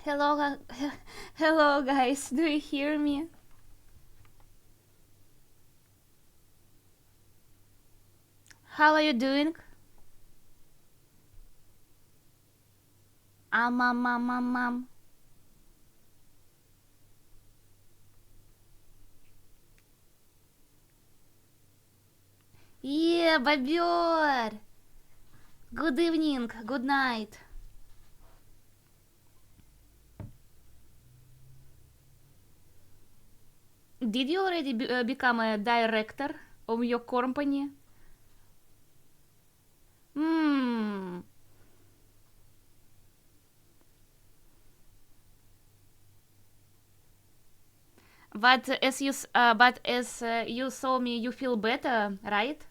Hello, hello, guys. Do you hear me? How are you doing? Мам. Yeah, бобер. Good evening. Good night. Did you already become a director of your company? Hmm. But as you saw me, you feel better, right?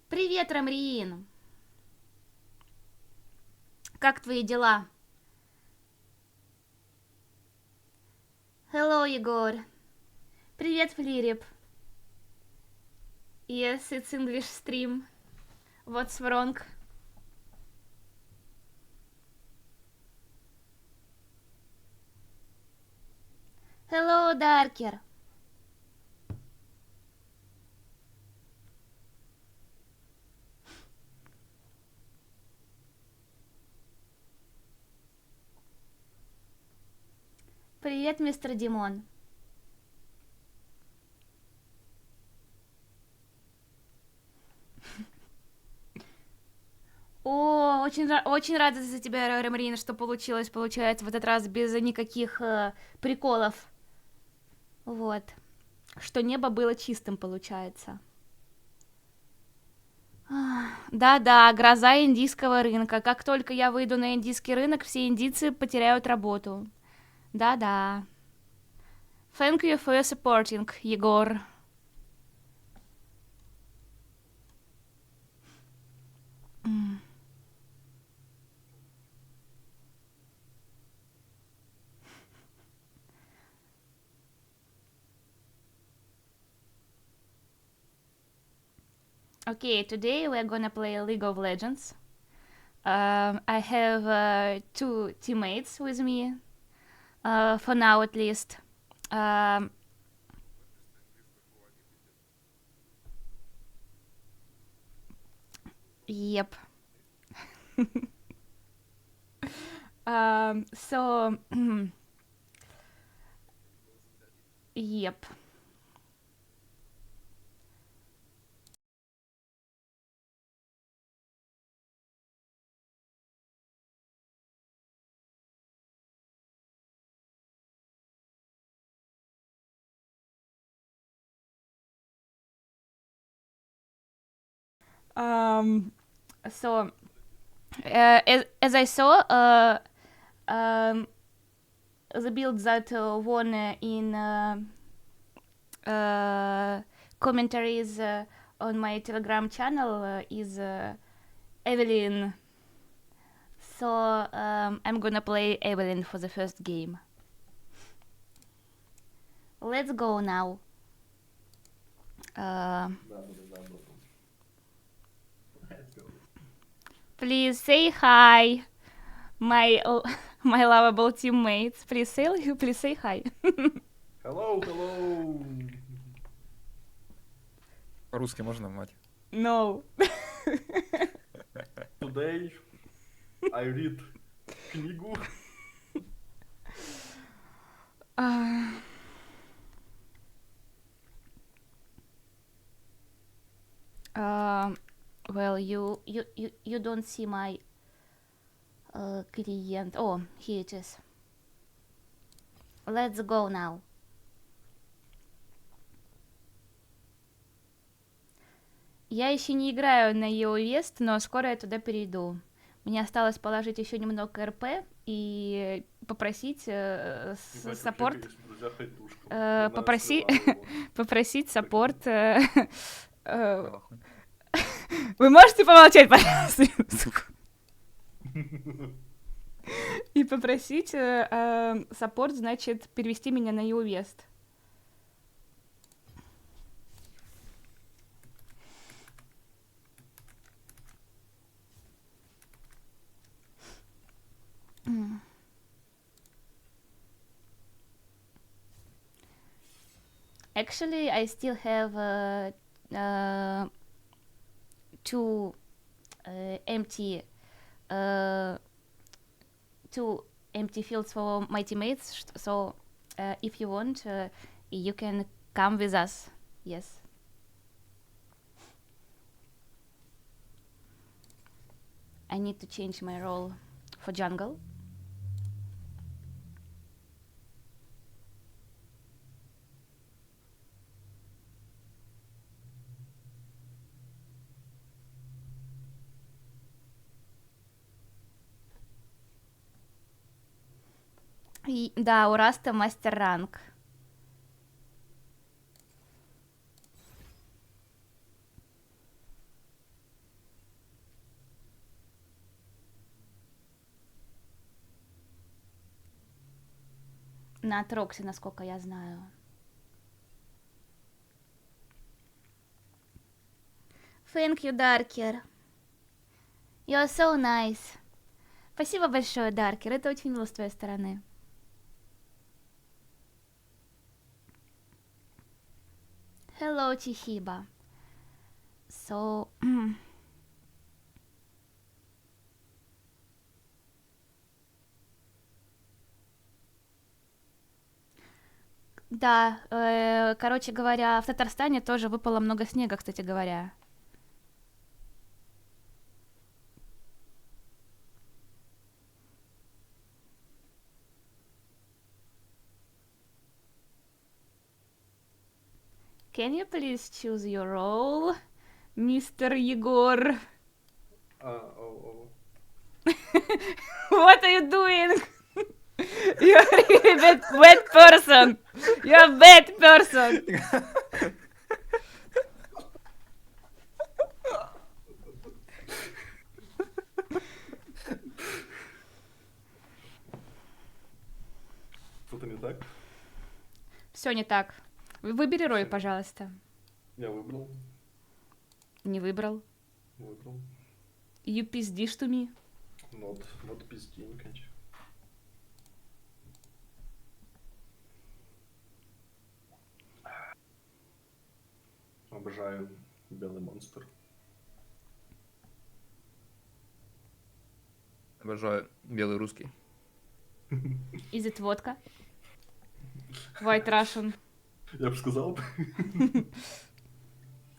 Привет, Рамрин. Как твои дела? Hello, Егор. Привет, Флирип. Yes, it's English stream. What's wrong? Hello, Darker. Привет, мистер Димон. О, очень рада за тебя, Ремрин, что получается, в этот раз без никаких приколов. Вот. Что небо было чистым, получается. Да-да, гроза индийского рынка. Как только я выйду на индийский рынок, все индийцы потеряют работу. Да-да. Thank you for your supporting, Егор. Okay, today we're gonna play League of Legends. I have two teammates with me, for now at least. Um, yep. So, yep. Um, so, as I saw, um, the build that won in commentaries on my Telegram channel is Evelyn. So I'm gonna play Evelyn for the first game. Let's go now. Please say hi, my my lovable teammates. Please say hi. Hello, hello. По-русски можно, мать? No. Today I read книгу. Well, you don't see my client. Oh, here it is. Let's go now. Я еще не играю на EO но скоро я туда перейду. Мне осталось положить еще немного РП и попросить саппорт... Попросить саппорт... Вы можете помолчать, пожалуйста? И попросить саппорт, значит, перевести меня на EO. Actually, I still have two empty uh, two empty fields for my teammates. So if you want, you can come with us. Yes. I need to change my role for jungle. Да, у Раста мастер ранг. На Троксе, насколько я знаю. Thank you, Даркер. You're so nice. Спасибо большое, Даркер. Это очень мило с твоей стороны. Hello, Тихиба. So... Да, короче говоря, в Татарстане тоже выпало много снега, кстати говоря. Can you please choose your role, Mr. Егор? Oh. What are you doing? You're a really bad person. You're a bad person. Что-то не так? Все не так. Выбери роль, пожалуйста. Я выбрал. Не выбрал. Выбрал. You пиздишь to me. Not пизденькать. Обожаю белый монстр. Обожаю белый русский. Is it водка? White Russian. Я бы сказал.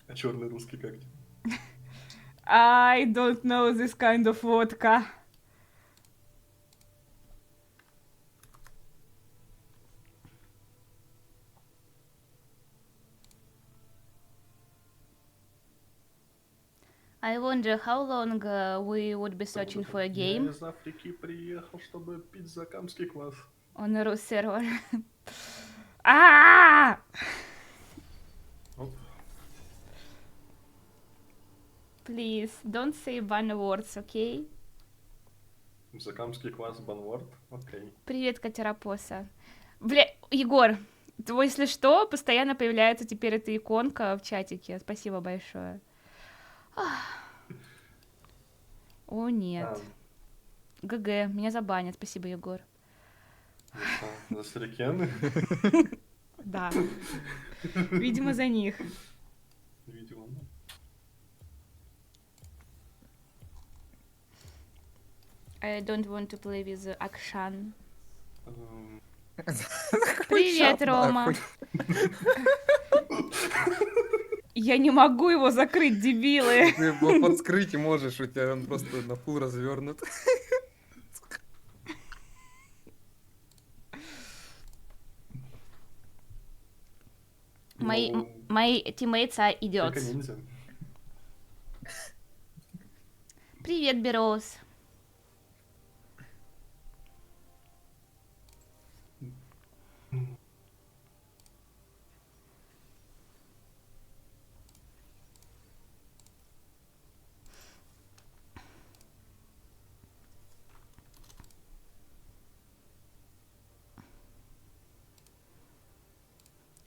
А черный русский как тебе? I don't know this kind of vodka. I wonder how long we would be searching for a Я game из Африки приехал, чтобы пить закамский квас. on a Rus server. Ah! Оп. Please, don't say bad words, okay? Закамский квас банворд. Окей. Привет, Катерапоса. Бля, Егор, если что, постоянно появляется теперь эта иконка в чатике. Спасибо большое. О, нет. ГГ, меня забанят. Спасибо, Егор. За сюрикены? Да. Видимо, за них. Видимо. I don't want to play with Акшан. Эм, Привет, Чат, Рома. нахуй. Я не могу его закрыть, дебилы. Ты его подскрыть можешь, у тебя он просто на фул развернут. My, ну, my teammates are только idiots. ниндзя. Привет, Бероус.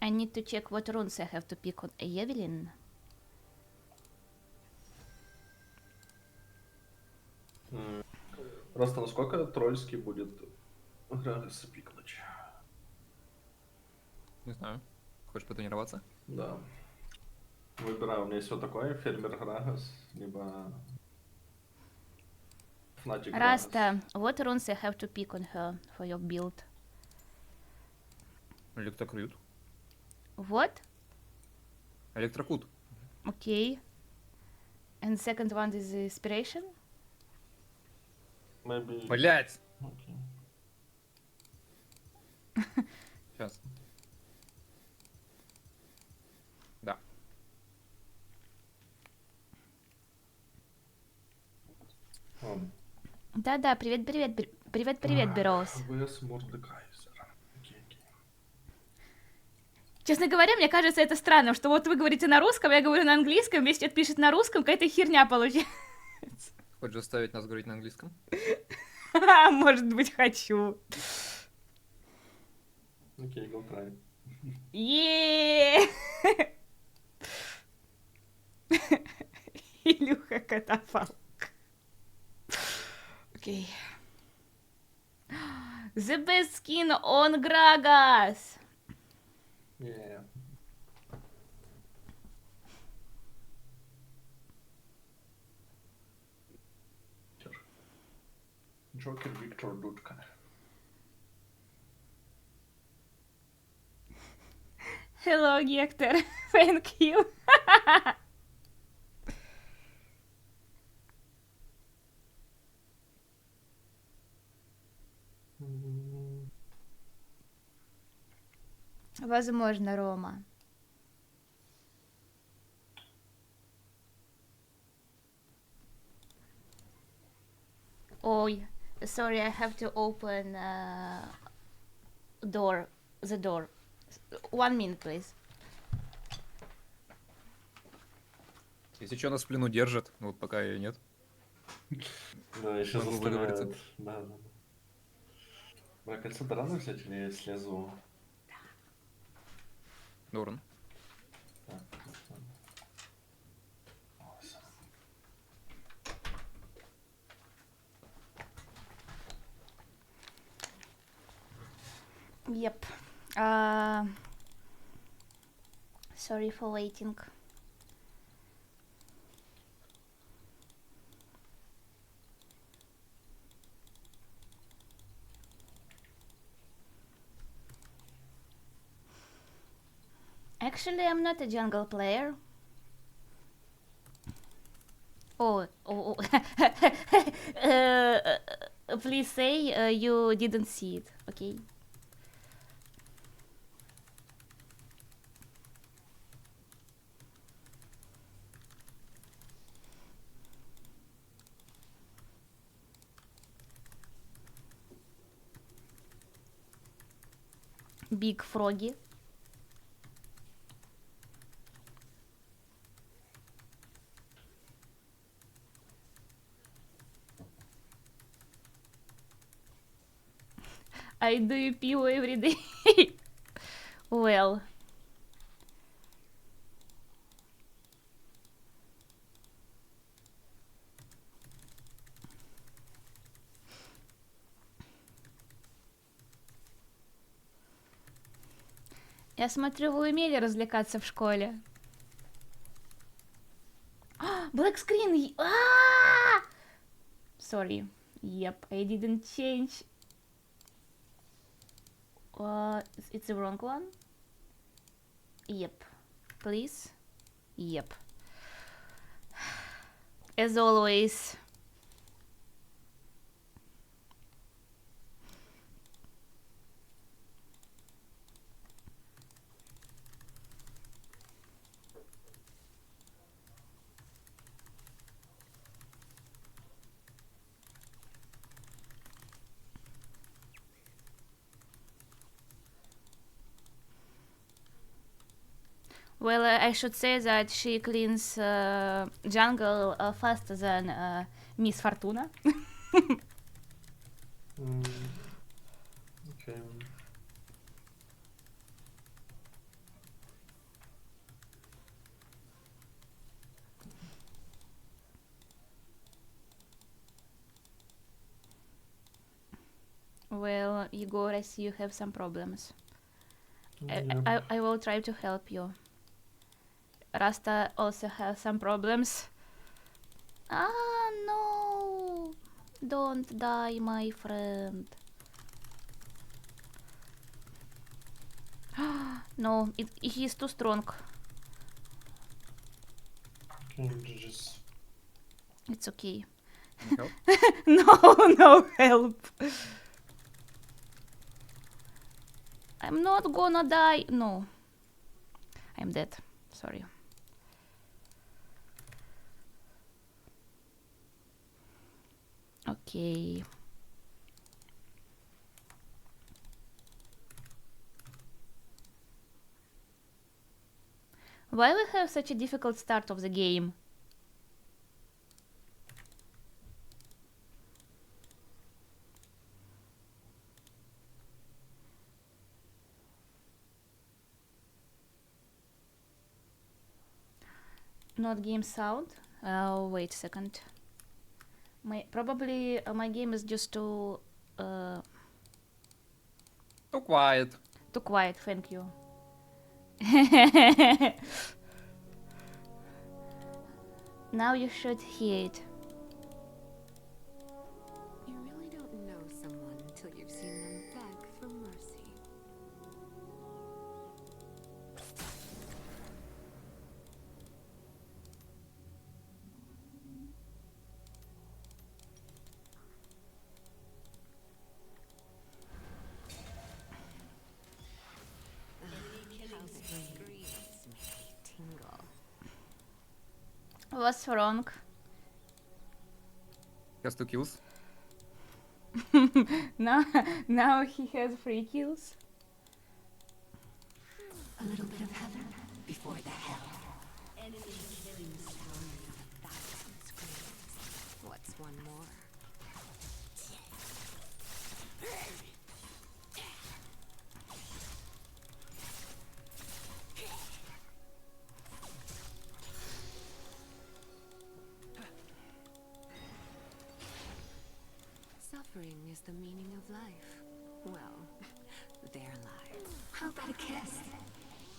I need to check what runes I have to pick on Evelyn. Просто насколько тролльский будет запикнуть? Не знаю. Хочешь потренироваться? Да. Выбираю, у меня есть вот такой, Фермер Грагас, либо Фнатик Грагас. Rasta, what runes I have to pick on her for your build? Электрокрют. What? Электрокут. Okay. And second one is inspiration? Maybe... Блять! Окей. Сейчас. Да. Ладно. Да-да, привет-привет, привет-привет, Бероус. ВС Мордекайзер. Окей. Честно говоря, мне кажется, это странно, что вот вы говорите на русском, я говорю на английском, весь чат пишет на русском, какая-то херня получается. Хочешь заставить нас говорить на английском? Может быть, хочу. Окей, go try. Е. Илюха катафалк. Окей. The best skin on Gragas. Yeah. Джокер Виктор Дудка. Hello, Гектор. Thank you. Возможно, Рома. Ой, sorry, I have to open the door. 1 minute, please. Если что, нас в плену держат, ну вот пока ее нет. Да, еще Могу заставляют. выговориться. Да. Бля, кольцо рано взять или я слезу? Норн. Так, ладно. Awesome. Yep. Sorry for waiting. Actually, I'm not a jungle player. Oh. Please say you didn't see it, okay? Big Froggy. I do пиво every day. Well. Я смотрю, вы умели развлекаться в школе. Black screen! Sorry. Yep, I didn't change. It's the wrong one. Yep. Please. Yep. As always. Well, I should say that she cleans jungle faster than Miss Fortuna. Окей. Well, Igor, I see you have some problems. I will try to help you. Rasta also has some problems. Ah, no! Don't die, my friend. No, he is too strong. Can you just... It's okay. Need help? No help. I'm not gonna die. No. I'm dead. Sorry. Okay. Why we have such a difficult start of the game? Not game sound. Oh, wait a second. Probably my game is just too Too quiet. too quiet. Thank you. Now you should hear it. You really don't know someone until you've seen them beg for mercy. How the screams make me tingle. What's wrong? Has 2 kills. Now he has 3 kills. A little bit of heaven before the hell. Enemy killing sound of 1,000 screams. What's one more? Suffering is the meaning of life. Well, their lives. How about a kiss?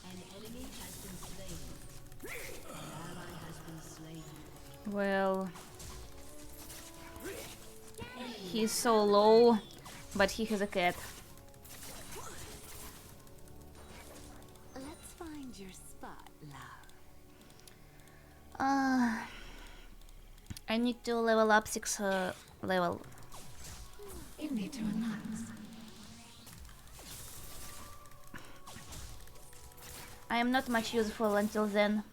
An enemy has been slain. An ally has been slain. Well, he's so low, but he has a cat. Let's find your spot, love. I need to level up 6 level. You need to relax. I am not much useful until then.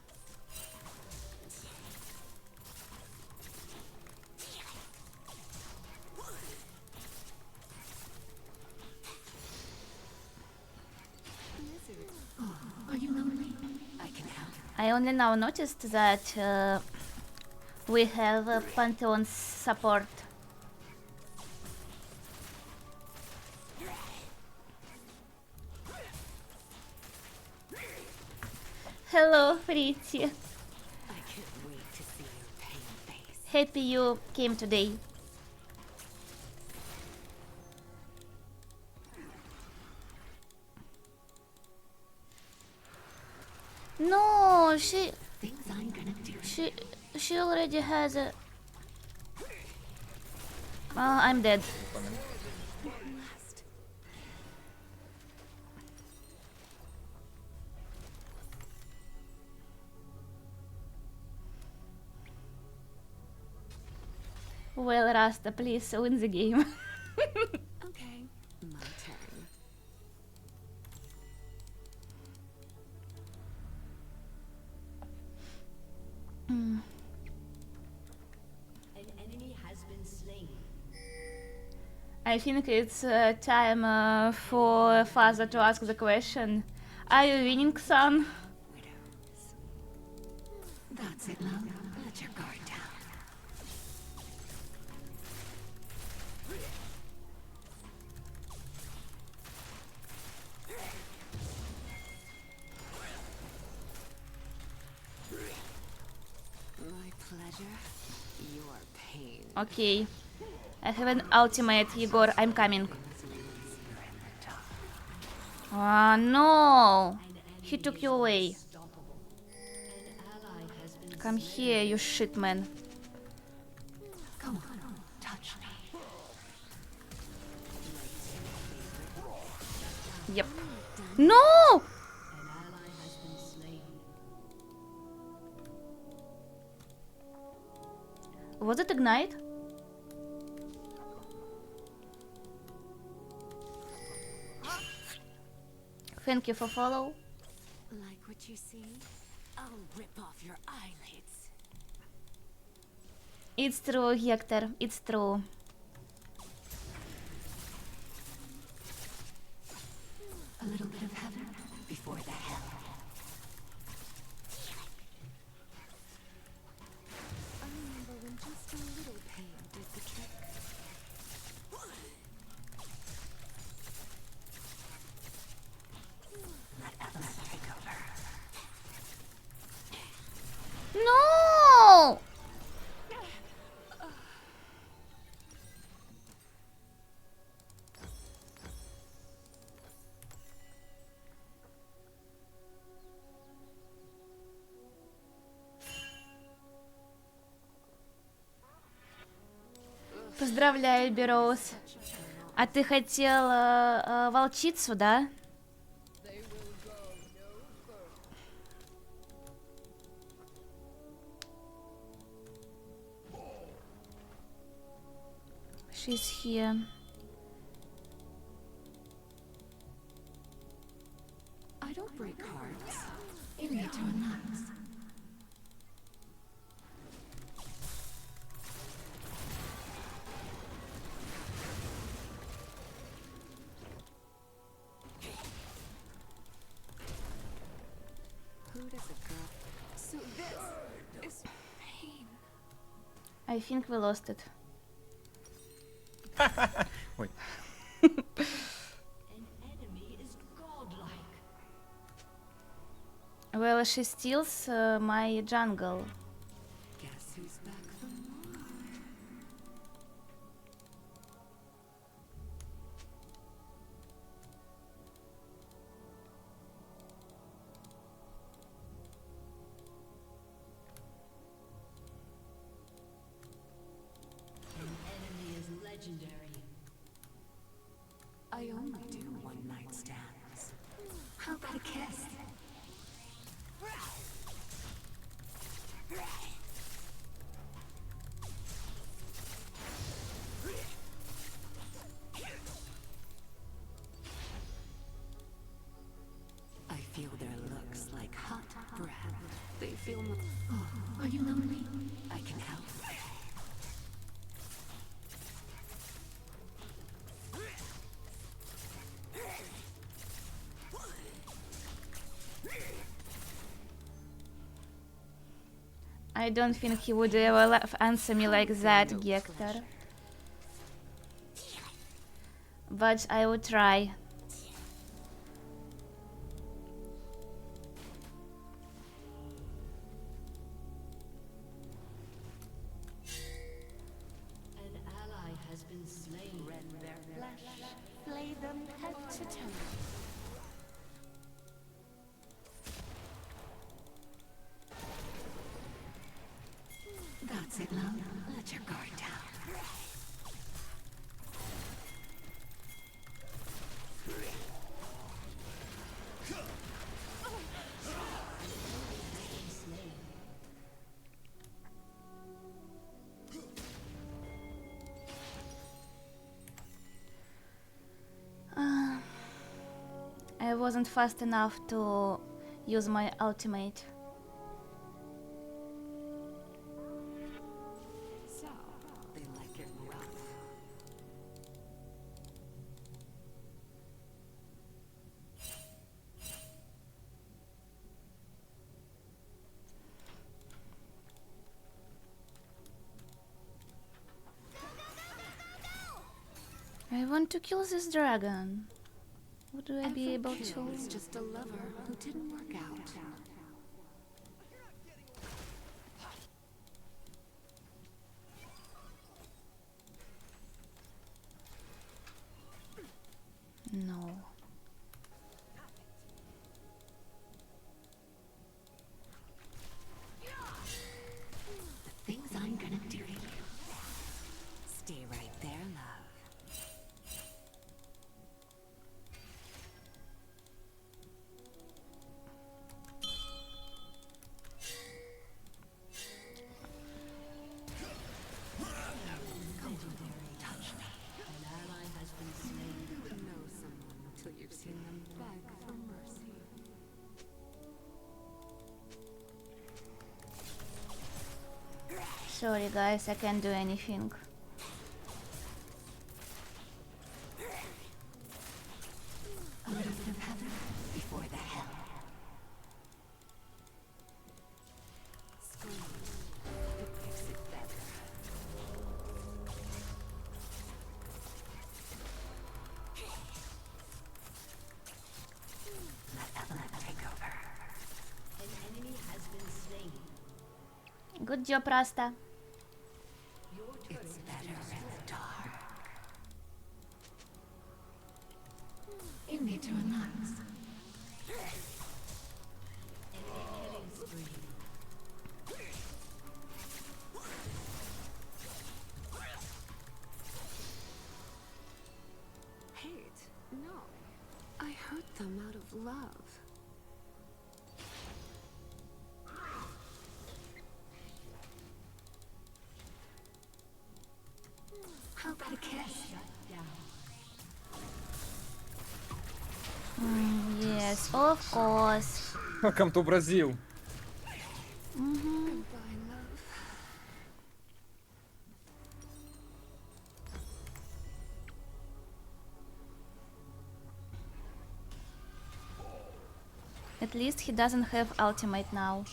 Are you lonely? I can help. I only now noticed that we have Pantheon's support. Hello, Pretty. I can't wait to see your pain face. Happy you came today. No, Things I'm gonna do. she already has a. I'm dead. Last. Well, Rasta, please win the game. Okay, my turn. An enemy has been slain. I think it's time for father to ask the question. Are you winning, son? Widows. That's it, love. Let your guard down. My pleasure, your pain. Okay. I have an ultimate, Igor. I'm coming. Ah, no! He took you away. An ally has been Come here, you shit man. Come on, touch me. Yep. No! An ally has been slain. Was it Ignite? Thank you for follow. Like what you see? I'll rip off your eyelids. It's true, Hector. It's true. A little bit of heaven before the hell. I remember when just a little pain did the trick. Let Evelyn take over. No! Поздравляю, Бероуз. А ты хотел волчицу, да? She's here. I don't break hearts. You need to relax. Who does a girl? So this is pain. I think we lost it. Ой. An enemy is godlike. Well, she steals my jungle. Guess who's back for more? An enemy is legendary. I only do one-night stands. How about a kiss? I feel their looks like hot breath. They feel my... Oh, are you lonely? I can help. I don't think he would ever answer me like that, Hector. But I will try. An ally has been slain. Flay them head to toe. That's it, love. Let your guard down. I wasn't fast enough to use my ultimate. So, they like it rough. I want to kill this dragon. Would I be able Kill to? is just a lover who didn't work out. No. Sorry guys, I can't do anything. A little bit of heaven before the hell. Scream. It makes it better. Let Evelyn take over. An enemy has been slain. Good job, Rasta. Your turret It's has better been in the dark. destroyed. You need to relax. Enemy killing spree. Hate? No. I hurt them out of love. How about a kiss? Yes, of course. Welcome to Brazil. Goodbye, love. At least he doesn't have ultimate now.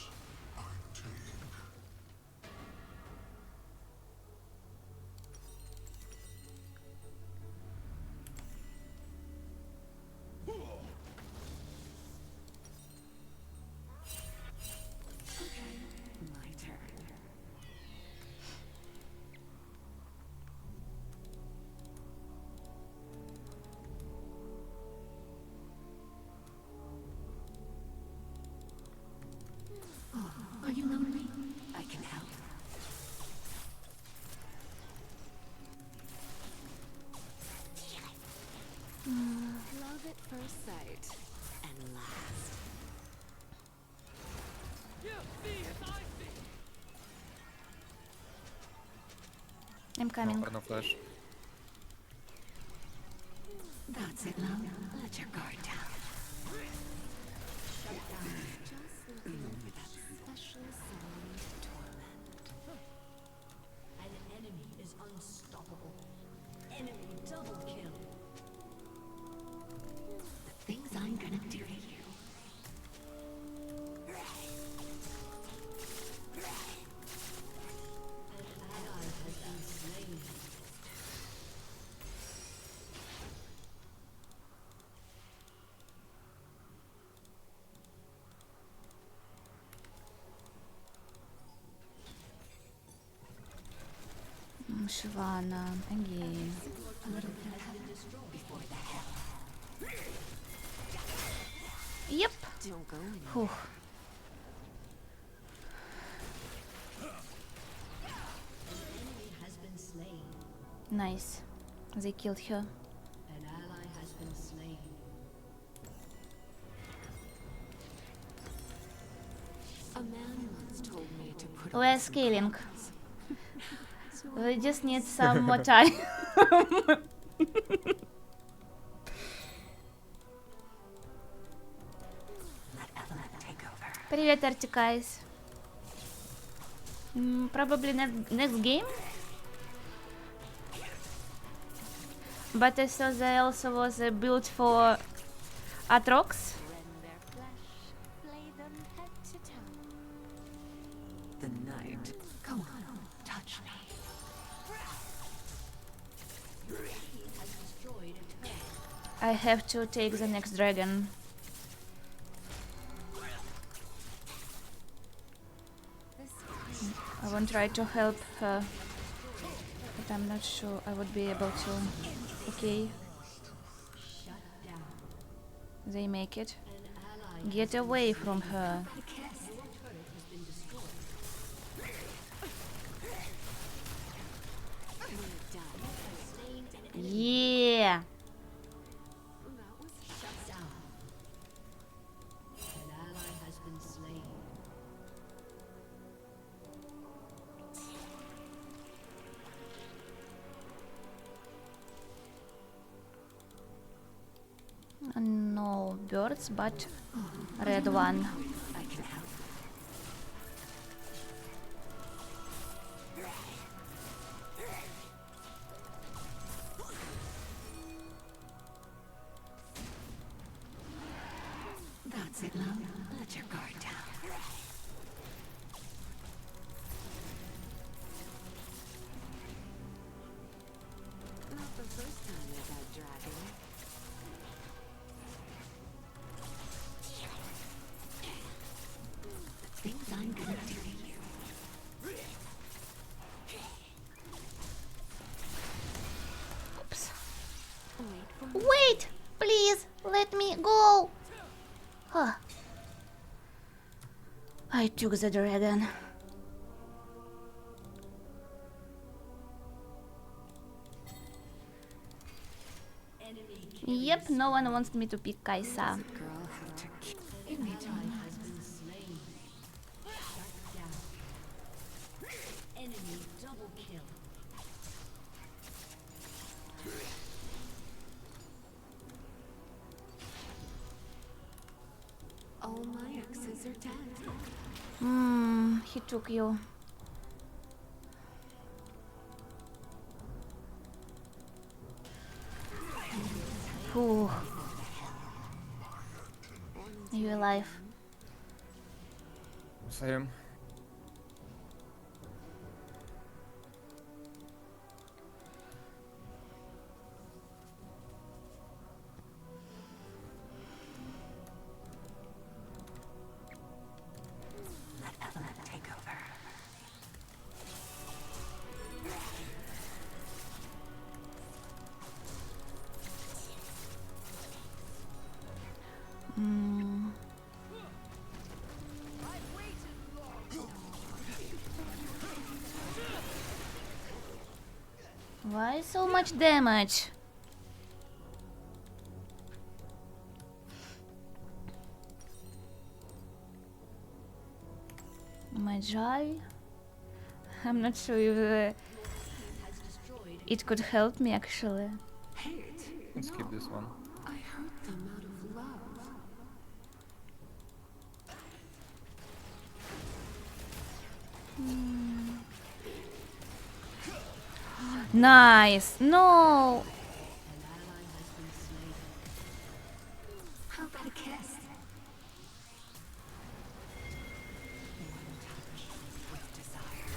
My turn. Oh, are you lonely? I can help. Love at first sight and last. I'm coming. No flash. That's it, love. Let your guard down. Just listen for that special sound of torment. An enemy is unstoppable. Enemy double kill. The things I'm gonna do to you. An ally has been slain. Shyvana, again. Yep. Don't go anywhere. Whew. Enemy has been slain. Nice. They killed her. An ally has been slain. A man once told me to put We're on some scaling. clothes. So We just need some more time. let Evelyn take over. Привет, Articais. Probably next game. But I saw there also was a build for Atrox. Rend their flesh, flay them head to toe. The night. Go on, touch me. Your team has destroyed a turret. I have to take the next dragon. This I will try to help her, but I'm not sure I would be able to. Okay, Shut down. they make it. An ally Get away from her. a kiss. your turret has been destroyed. When you're done, Slain an enemy. Yeah. that was Shut down. An ally has been slain. No birds, but red one. I can help. I took the dragon. Yep, no one wants me to pick Kaisa. Girl have to kill. Has been slain. Shut down. Enemy double kill. All my exes are dead. He took you. Whew. Are you alive? Same. Let Evelyn take over. Why so much damage? Magi? I'm not sure if Has destroyed it could help me actually. Hate. Let's skip this one. I hurt them out of love. Nice! No! How about a kiss? One touch with desire.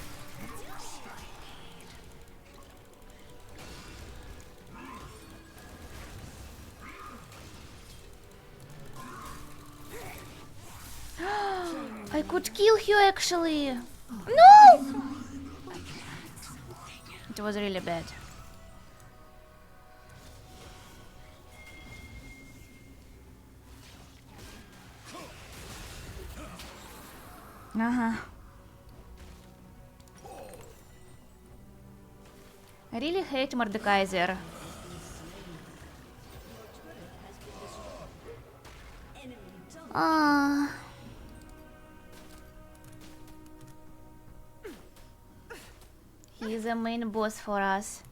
I could kill you actually! No! It was really bad. Ага. I really hate Mordekaiser. Ah. He is the main boss for us.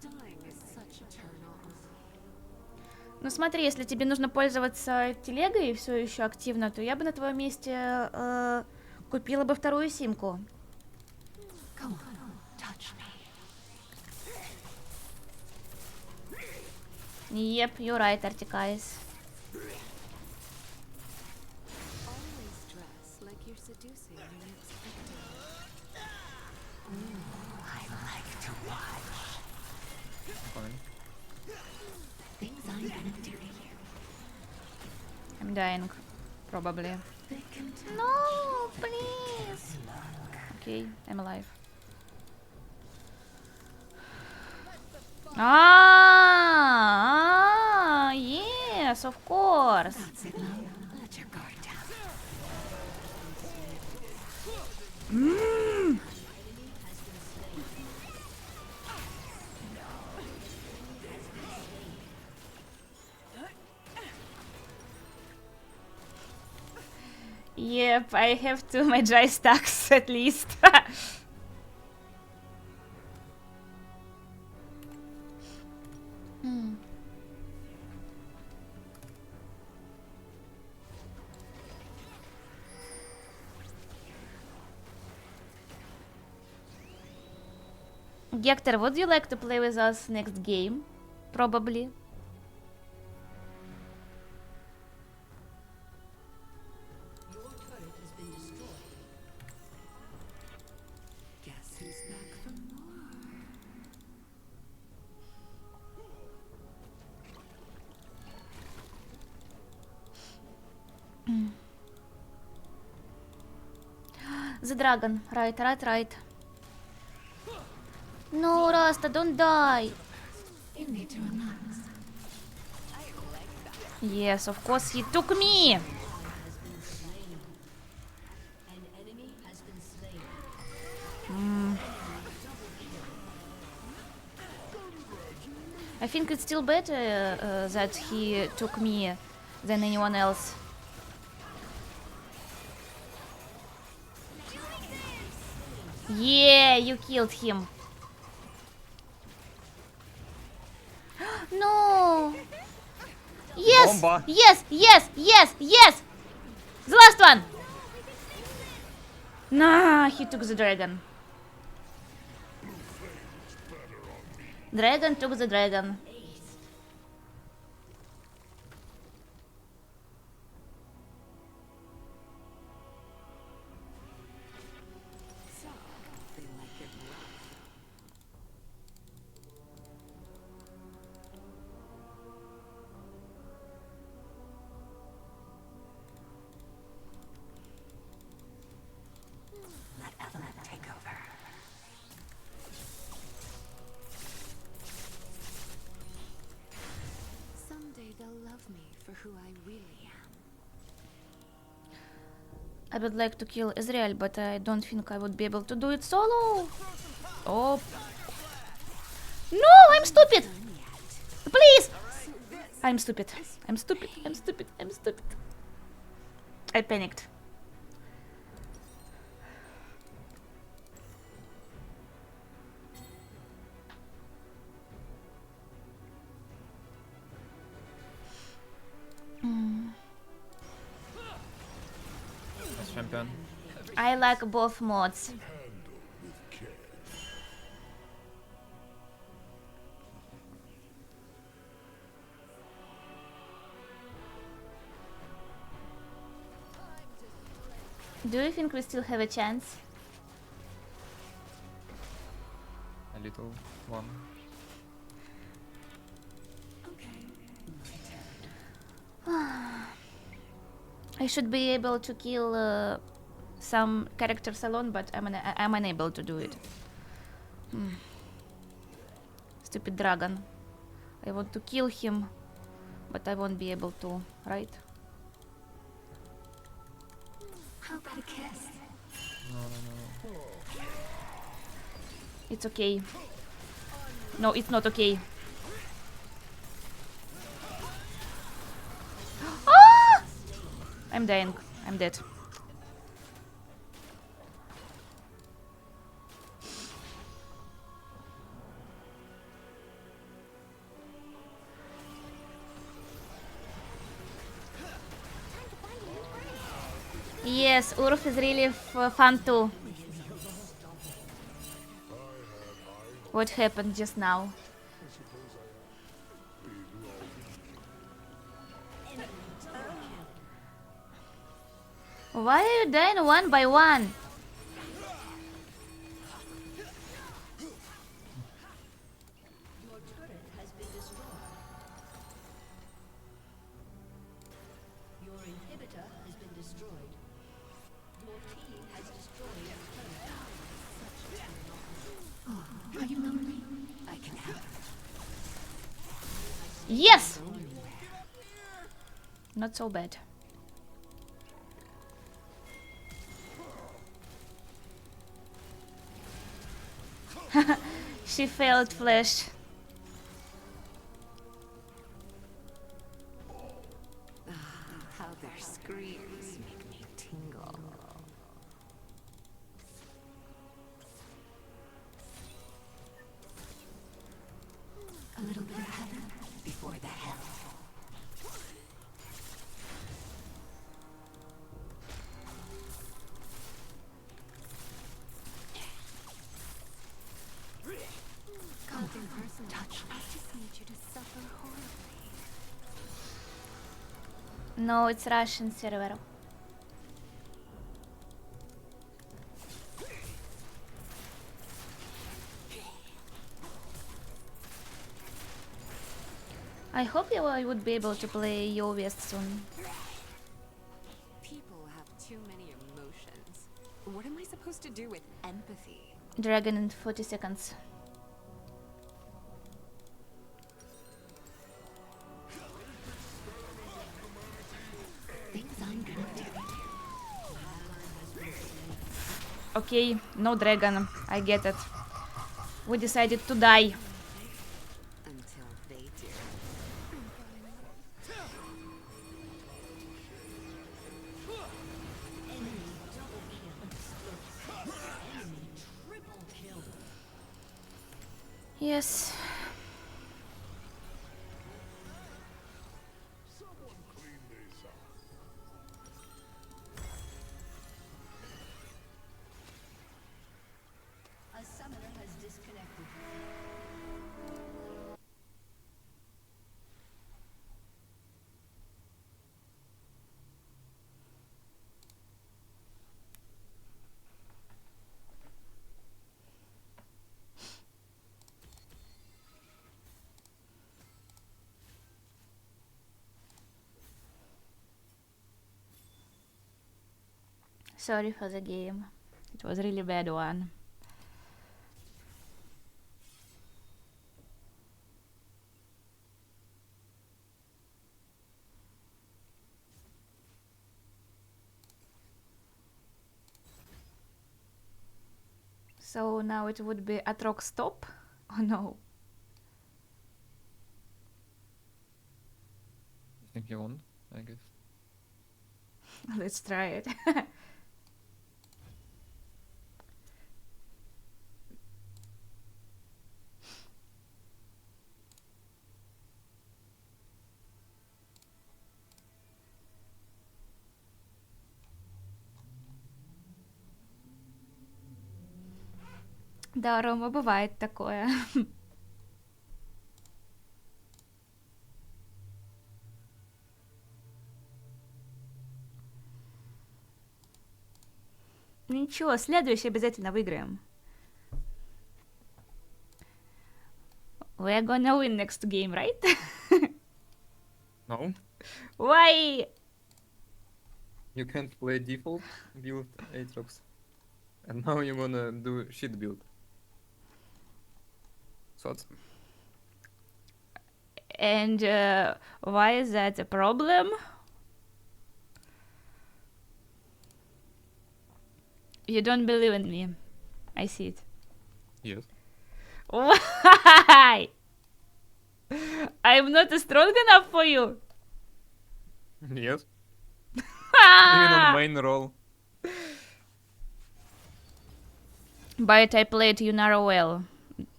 Dying is such a turn on. Ну смотри, если тебе нужно пользоваться телегой все еще активно, то я бы на твоем месте купила бы вторую симку. Come on, touch me. Yep, you're right, Artikais. Always dress like you're seducing your next victim. I like to watch Fine. things I'm gonna do to you. I'm dying, probably. They can tell. No, please. Okay, I'm alive. Yes, of course. That's it, love. Let your guard down. Yep, I have two Magi stacks at least. Gector, would you like to play with us next game? Probably. your turret has been destroyed. Guess who's back for more? The dragon. Right. No, Rasta, don't die. You need to relax. Yes, of course he took me. An enemy has been slain. I think it's still better that he took me than anyone else. Yeah, you killed him. No. Yes, Bomba. yes, yes, yes, yes. The last one. Nah, he took the dragon. Dragon took the dragon. So, they like it rough. Let Evelyn take over. Someday they'll love me for who I really am. I would like to kill Ezreal, but I don't think I would be able to do it solo. Oh. No, I'm stupid. Please. I'm stupid. I'm stupid. I'm stupid. I'm stupid. I panicked. Nice champion. I like both mods. Do you think we still have a chance? A little one. I should be able to kill some characters alone, but I'm unable to do it. Stupid dragon. I want to kill him, but I won't be able to, right? How about a kiss? No. It's okay. No, it's not okay. Ah! I'm dying. I'm dead. Yes, Urf is really fun too. What happened just now? Why are you dying one by one? Your turret has been destroyed. Your inhibitor has been destroyed. Your team has destroyed a turret. Are you lonely? I can help. Yes! Not so bad. She failed Flash. How their screams make me tingle. A little bit of heaven before the hell. Something personal. Touch. I just need you to suffer horribly. No, it's Russian server. I hope I would be able to play Yo West soon. People have too many emotions. What am I supposed to do with empathy? Dragon in 40 seconds. Okay, no dragon. I get it. We decided to die. Until they do. Enemy double kill. Enemy triple kill. Yes. A summoner has disconnected. Sorry for the game. It was a really bad one. So now it would be Atrox stop? Oh no. I think you won, I guess. Let's try it. Да, Рома, бывает такое. Ничего, следующий обязательно выиграем. We're gonna win next game, right? No? Why? You can't play default build Aatrox. And now you're gonna do shit build. Thoughts? And why is that a problem? You don't believe in me. I see it. Yes. Why? I'm not strong enough for you. Yes. Even on main role. But I played Yunara well.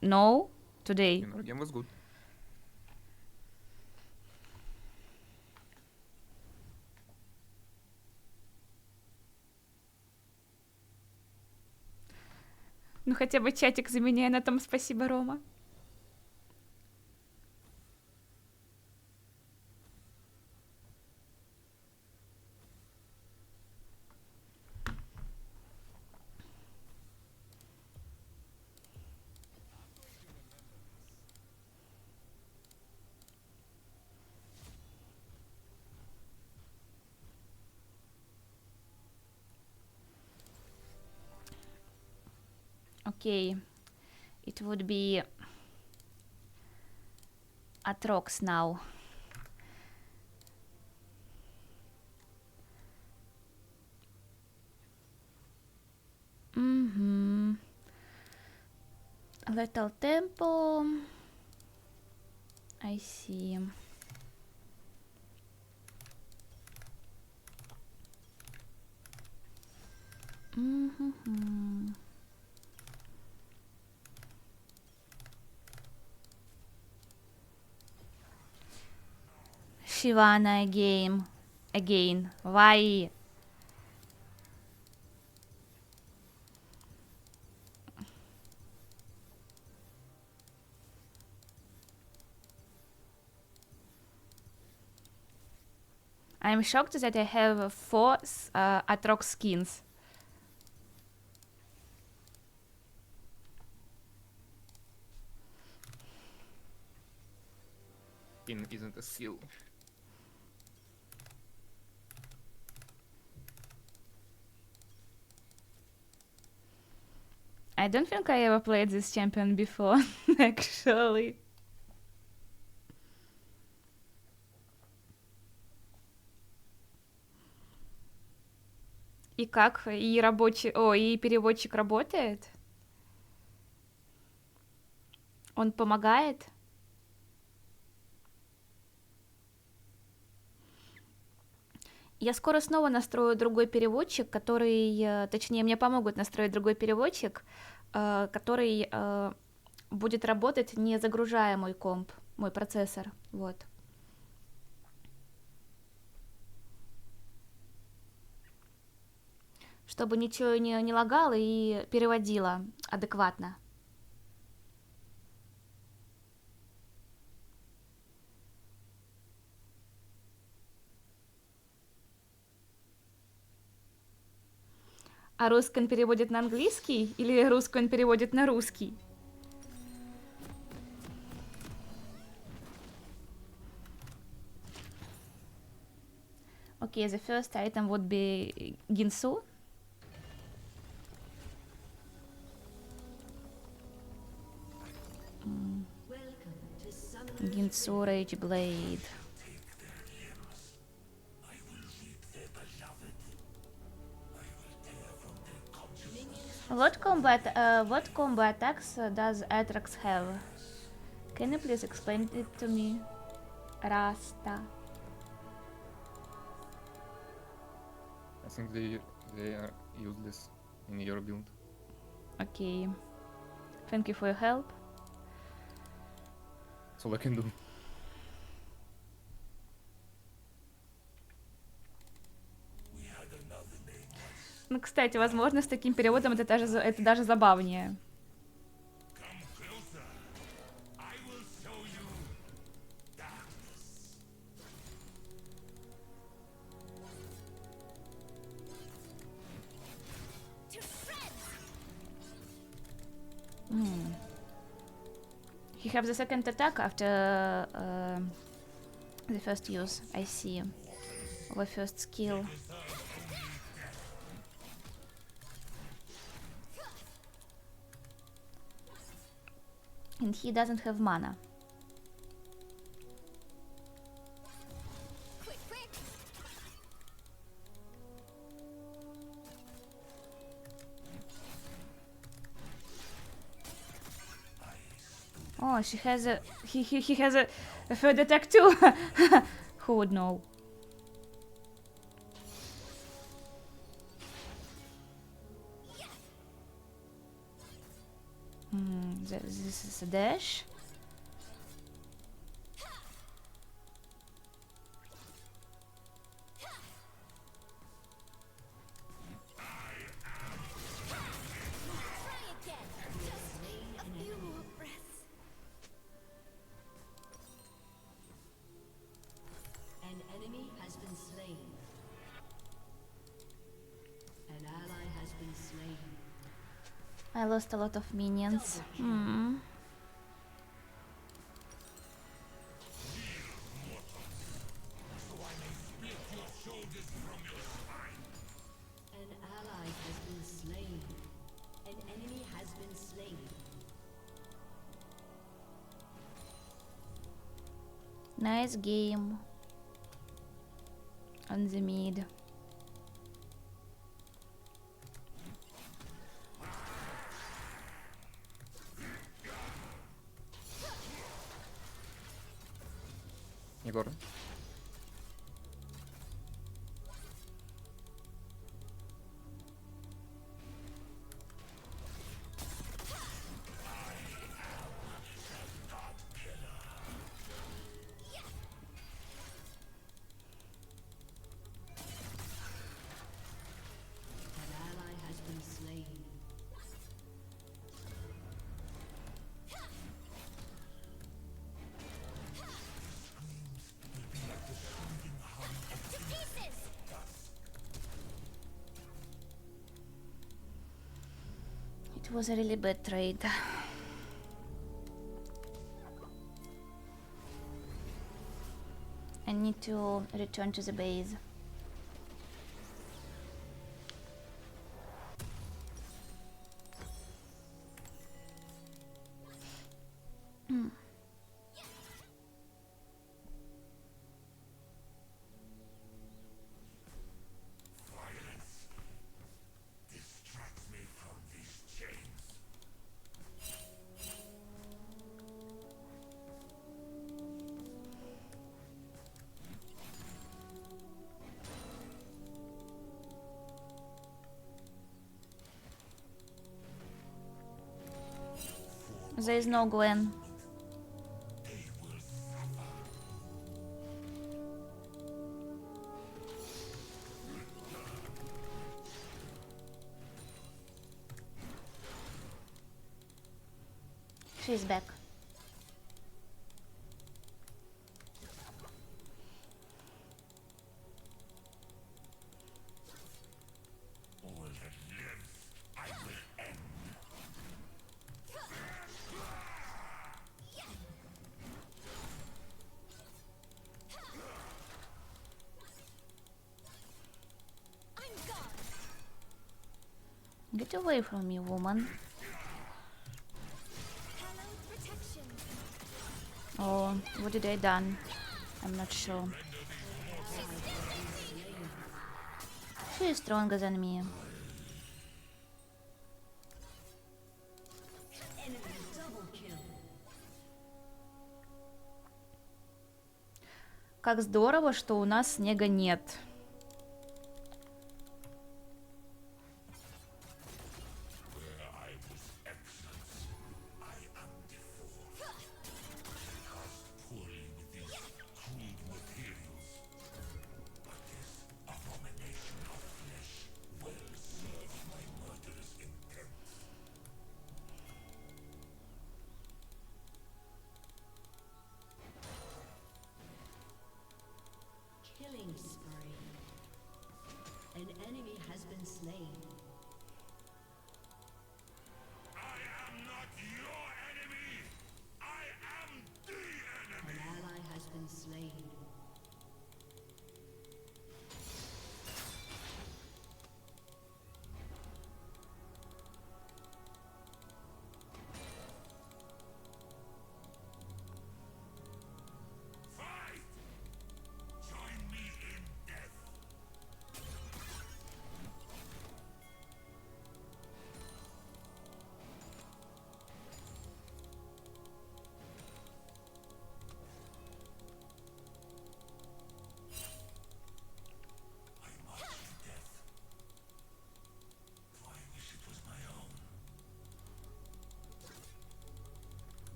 No? Today. Your game was good. Ну хотя бы чатик за меня, на том спасибо, Рома. Okay, it would be Atrox now. Mm-hmm. Little tempo. I see. Mm-hmm. Shivana again. Why? I'm shocked that I have 4 Atrox skins. Skin isn't a skill. I don't think I ever played this champion before, actually. И как? И и переводчик работает? Он помогает? Я скоро снова настрою другой переводчик, точнее, мне помогут настроить другой переводчик, который будет работать, не загружая мой комп, мой процессор, вот. Чтобы ничего не лагало и переводило адекватно. А русский он переводит на английский или русский он переводит на русский? Okay, the first item would be Ginsu. Welcome to Summoner's Ginsu Rage Blade. What combat attacks does Atrax have? Can you please explain it to me? Rasta. I think they are useless in your build. Okay. Thank you for your help. That's all I can do. Ну, кстати, возможно, с таким переводом это даже забавнее. He has the second attack after the first use, I see. The first skill. And he doesn't have mana. Oh, she has a he has a third attack too. Who would know? This is a dash. An enemy has been slain. An ally has been slain. I lost a lot of minions. Hmm. An ally has been slain. An enemy has been slain. Nice game on the mid. Егор. An ally has been slain. It was a really bad trade. I need to return to the base. There is no Gwen. She's back. Get away from me, woman. Oh, what did I done? I'm not sure. She is stronger than me. Как здорово, что у нас снега нет. Killing spree. An enemy has been slain. An ally has been slain.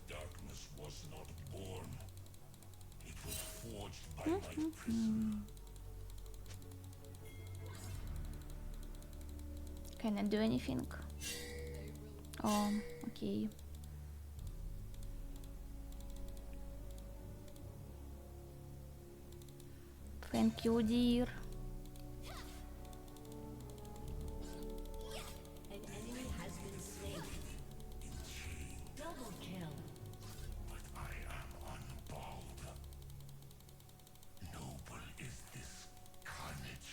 Darkness was not born. It was forged by my prison. Can I do anything? Oh, okay. Thank you, dear. An enemy has been slain. Double kill. But I am unbowed. Noble is this carnage.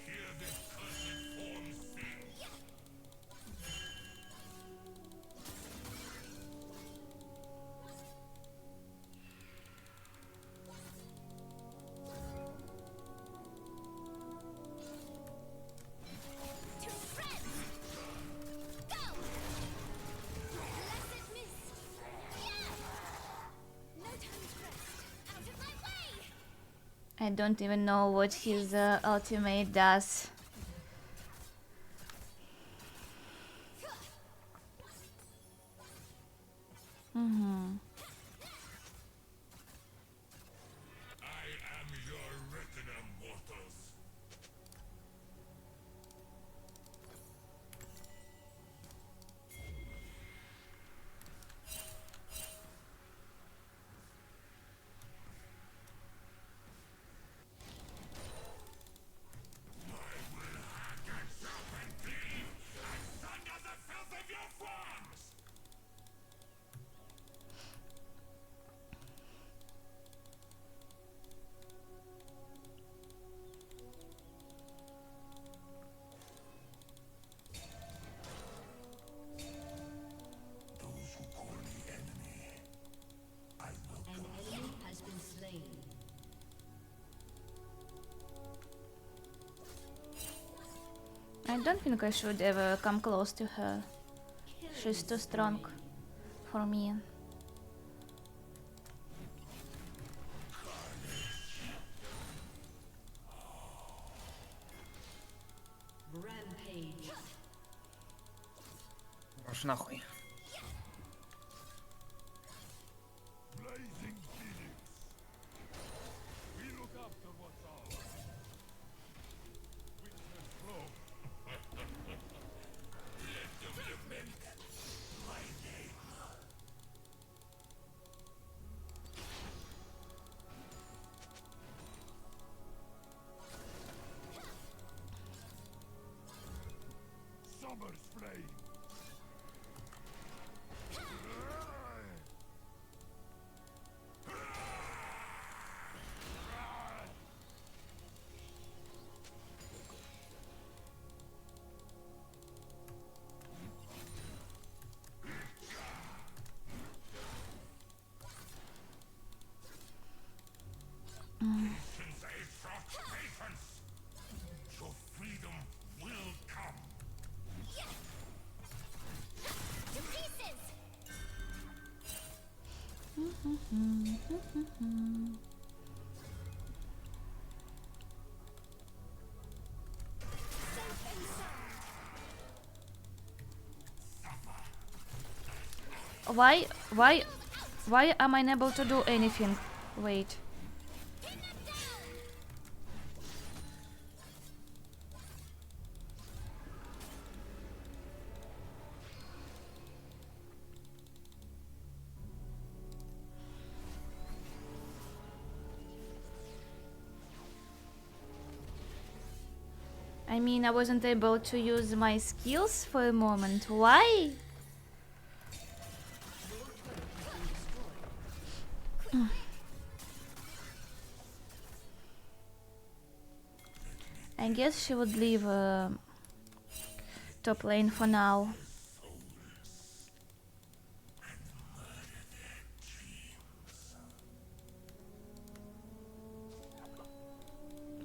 Hear this cursed form sing. To friends! Go! Blessed mist! Yeah! No time to rest! Out of my way! I don't even know what his ultimate does. I am your reckoner, mortals. I will hack and chop and cleave and sunder the filth of your forms. I don't think I should ever come close to her. She's too strong for me. Rampage. Аж нахуй. Blazing Phoenix. We look after what's ours. Witness flow. Let them lament my name. Summer's flame. Since I fought patience, your freedom will come. To pieces! Why am I unable to do anything? Wait. I mean, I wasn't able to use my skills for a moment. Why? I guess she would leave top lane for now.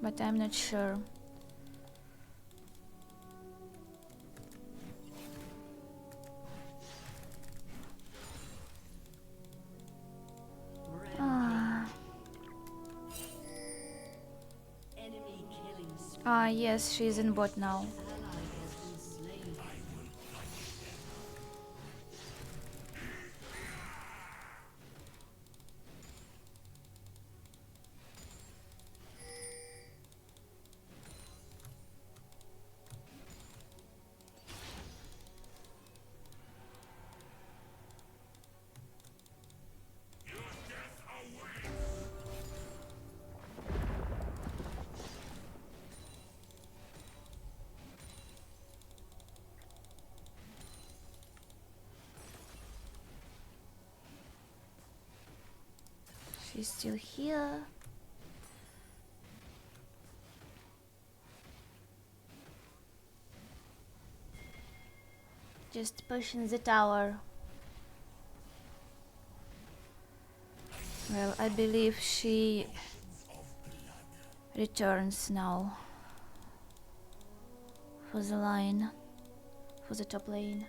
But I'm not sure. Enemy killing spree. Ah, yes, she's in bot now. Ally has been slain. She's still here. Just pushing the tower. Well, I believe she returns now for the line, for the top lane.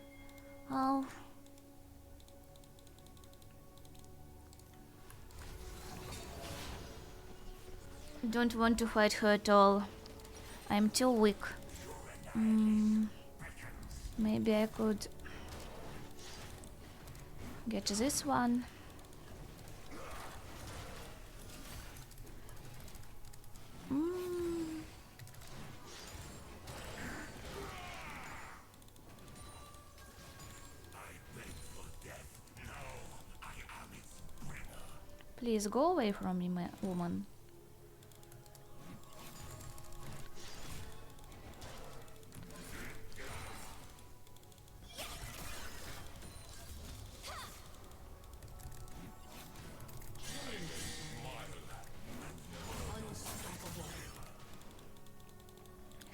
Oh. Don't want to fight her at all. I'm too weak. Maybe I could get this one. Please go away from me, woman.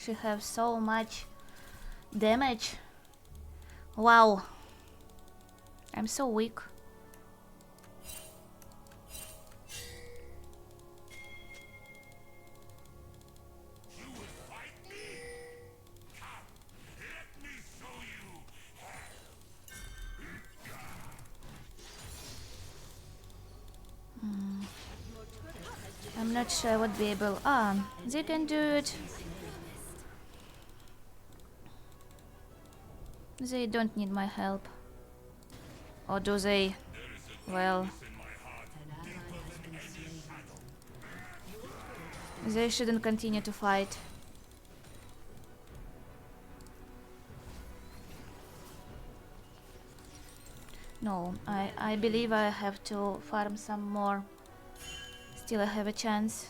She has so much damage. Wow. I'm so weak. not sure I would be able. Ah, they can do it. They don't need my help. Or do they? Well, they shouldn't continue to fight. No, I believe I have to farm some more. Still I have a chance.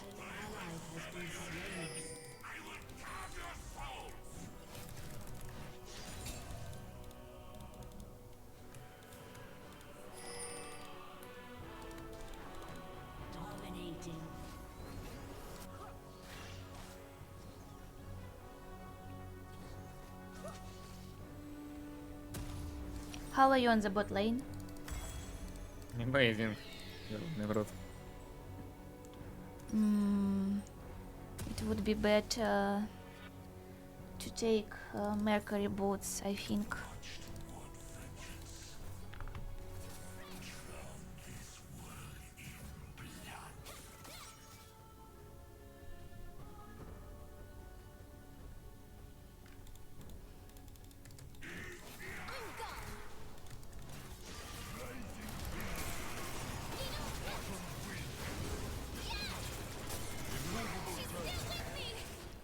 Dominating. How are you on the bot lane? Amazing. Не в рот. It would be better to take Mercury boots, I think.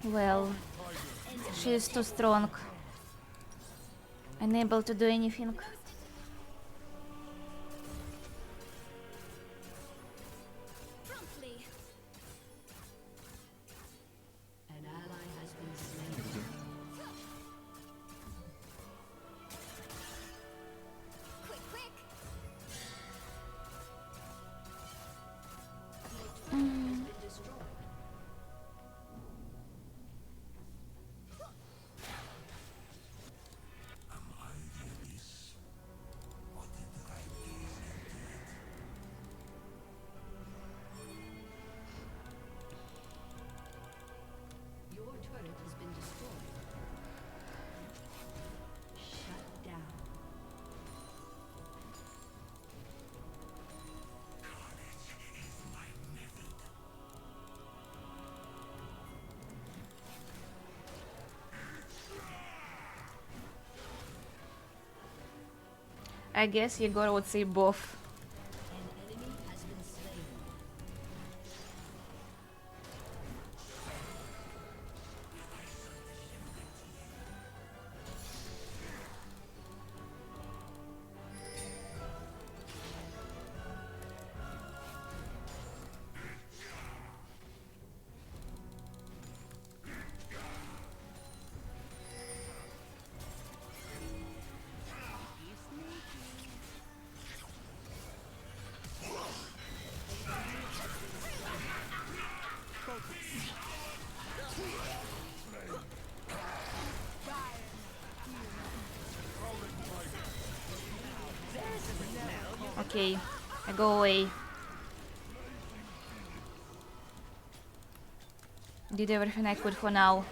Well, she is too strong. Unable to do anything. Promptly. An ally has been slain. Quick, quick. Been destroyed. Your turret has been destroyed. Shut down. I guess Yegor would say both. An enemy has been slain. Okay, I go away. Did everything I could for now.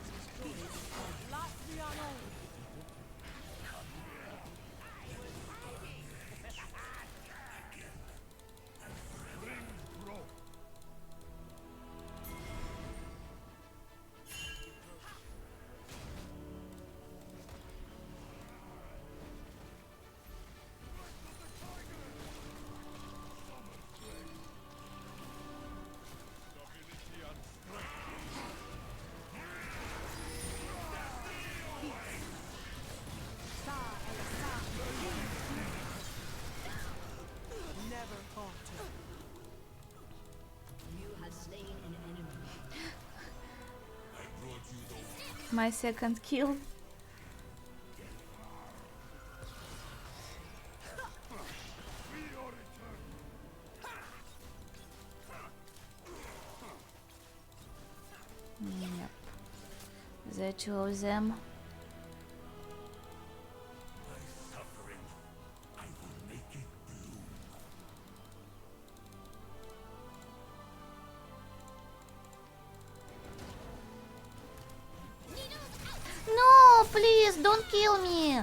You have slain an enemy. My second kill. Yep. The two of them. No, please don't kill me.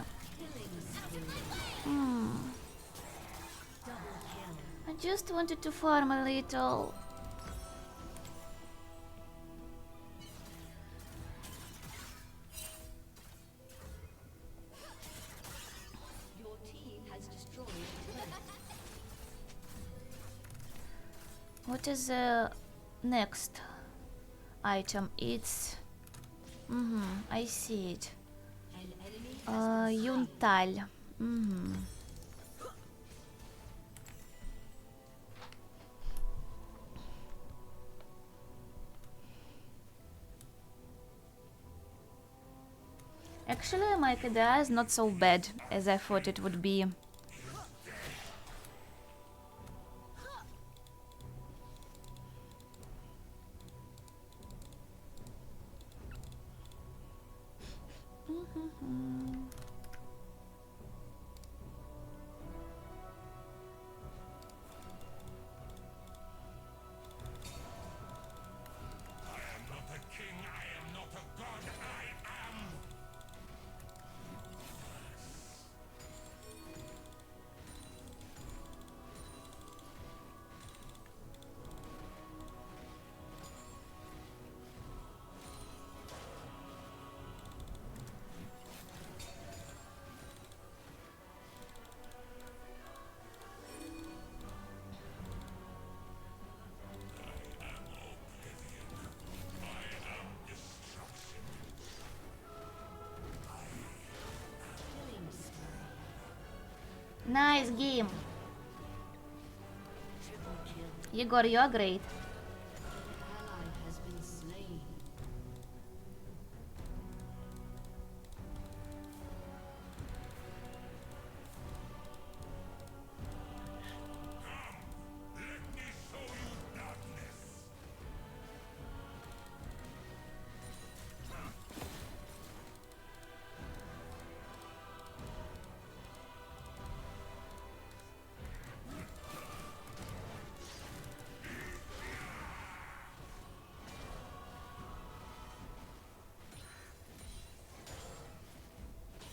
I just wanted to farm a little. What is the next item? It's... I see it. An enemy has Юнталь. Actually, my KDA is not so bad as I thought it would be. I am not a king, I am not a god, I am... Nice game. Егор, you are great. ally has been slain. Let me show you darkness!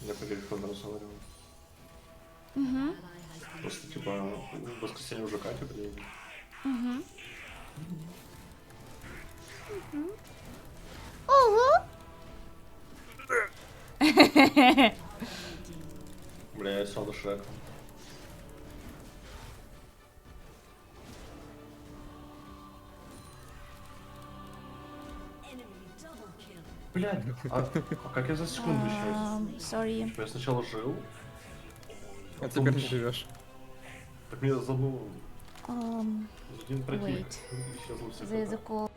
Я по телефону разговариваю. Ally has been Просто типа в воскресенье уже Катя приедет. Бля, я стал Шреком. enemy double kill. Блядь, а как я за секунду сейчас? Sorry. Я сначала жил, А теперь не живешь. так мне забыл Um, один противник. Wait. Исчезло все. there is a call.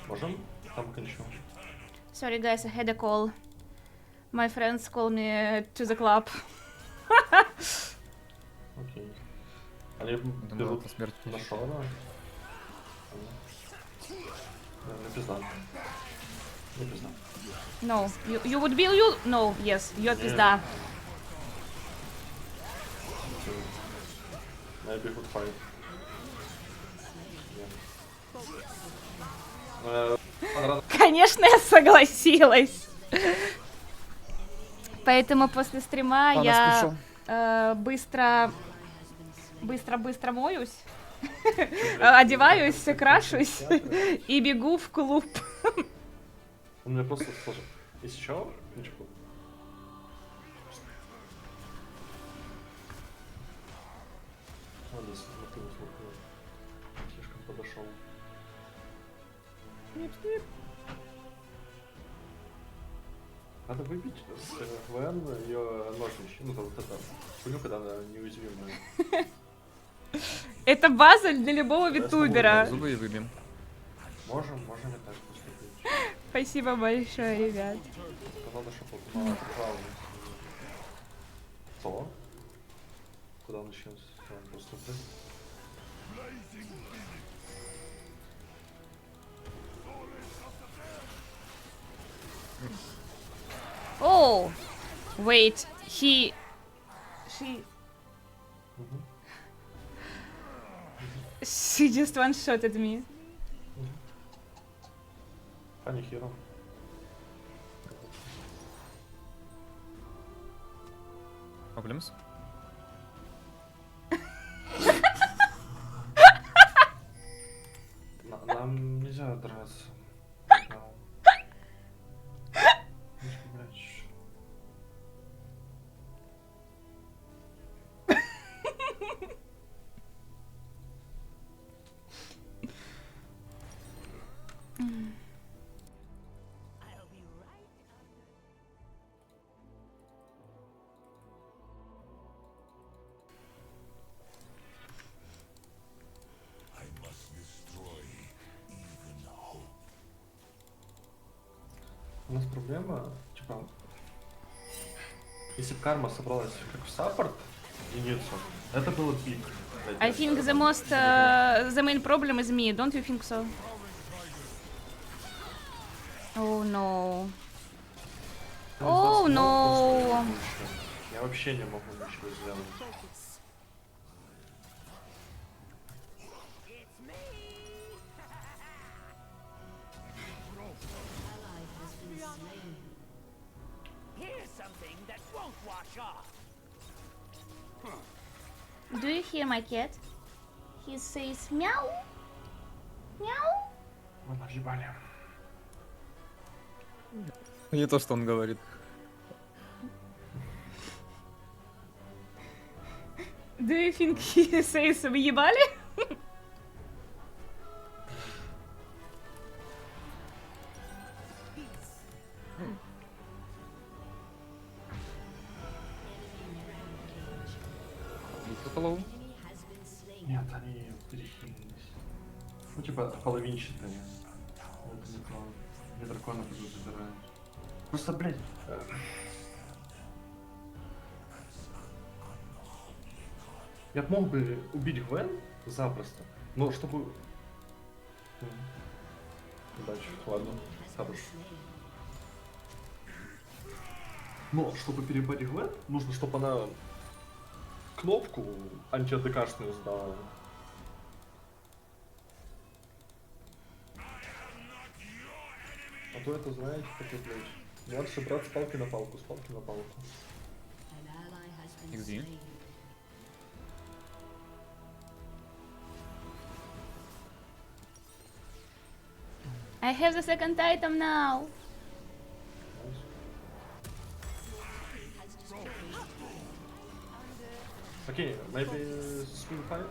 Можем? Там кончу. Sorry, guys, I had a call. My friends call me to the club. Окей. Они Думаю, берут это смерть. на Шона. Не пизда. Не пизда. No, you would be you? No, yes, you're Нет. пизда. Maybe good fight. Конечно, я согласилась. Поэтому после стрима Панас я пришел. быстро моюсь, одеваюсь, крашусь и бегу в клуб. Он мне просто сложил. Если чё, ничего. Ладно, смотрю. Слишком подошел. Надо выбить с ВН ее ножнички. Ну, вот это. Хуйню, когда она неуязвимая. Это база для любого Я витубера. Зубы и выбьем. Можем и так поступить. Спасибо большое, ребят. Это надо, чтобы вот мало прижаловалась. Что? Куда начнем поступать? Oh, wait, she just one-shotted me. Фанни Хиро. Проблемс? Нам нельзя драться. I must destroy even hope. У нас проблема, типа, если бы карма собралась как в саппорт единицу, это было пик. I think the main problem is me, don't you think so? Oh no. Oh no. Я вообще не могу ничего сделать. Here's something that won't wash off. Do you hear my cat? He says meow. Meow. Мы нагибали. Не то, что он говорит. Do you think he says въебали? Hello. Нет, они перехилились. Ну, типа, половинчатые. Это не то. Мне дракона будут забирать. Просто, блядь. Я б мог бы убить Гвен запросто, но чтобы... Удачи, ладно, хорош. Но чтобы перебать Гвен, нужно, чтобы она кнопку анти-АДКшную сдала. А то это, знаете, как это, блядь, младший брат с палки на палку, с палки на палку. An ally has been XD. slain. I have the second item now. Окей, maybe swing fight?